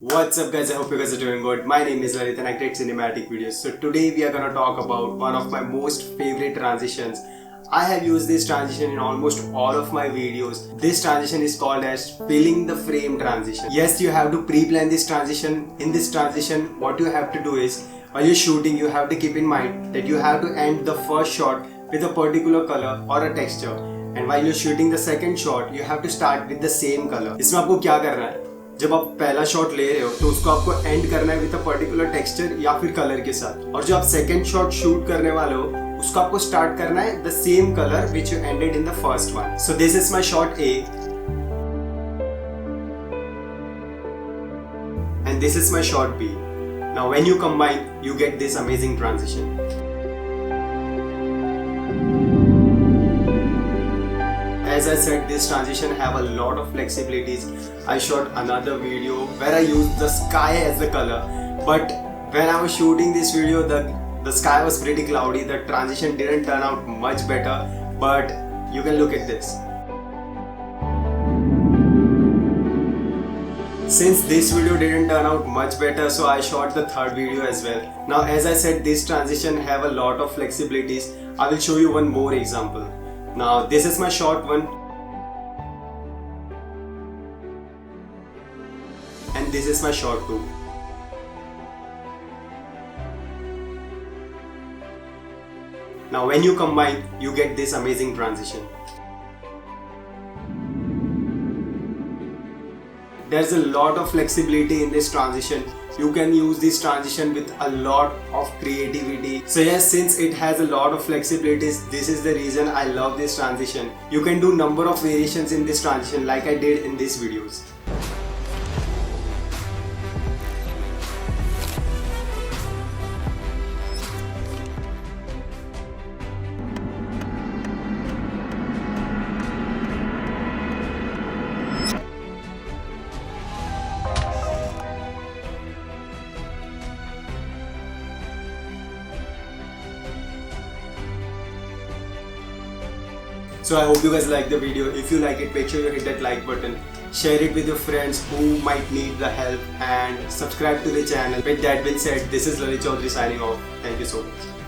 What's up guys, I hope you guys are doing good. My name is Lalit and I create cinematic videos. So today we are gonna talk about one of my most favorite transitions. I have used this transition in almost all of my videos. This transition is called as filling the frame transition. Yes, you have to pre-plan this transition. In this transition, what you have to do is, while you're shooting, you have to keep in mind that you have to end the first shot with a particular color or a texture. And while you're shooting the second shot, you have to start with the same color. इसमें आपको क्या करना है? जब आप पहला shot ले रहे हो तो उसको आपको एंड करना है विद अ पर्टिकुलर टेक्सचर या फिर कलर के साथ, और जो आप सेकंड शॉट शूट करने वाले हो उसको आपको स्टार्ट करना है the same colour which you ended in the first one. So this is my shot A and this is my shot B. Now when you combine, you get this amazing transition. As I said, this transition have a lot of flexibilities. I shot another video where I used the sky as the color, but when I was shooting this video, the sky was pretty cloudy. The transition didn't turn out much better, but you can look at this. Since this video didn't turn out much better, so I shot the third video as well. Now as I said, this transition have a lot of flexibilities. I will show you one more example. Now this is my shot 1 and this is my shot 2. Now when you combine, you get this amazing transition. There's a lot of flexibility in this transition. You can use this transition with a lot of creativity. So yes, since it has a lot of flexibilities, this is the reason I love this transition. You can do number of variations in this transition like I did in these videos. So I hope you guys like the video. If you like it, make sure you hit that like button, share it with your friends who might need the help, and subscribe to the channel. With that being said, this is Lalit signing off. Thank you so much.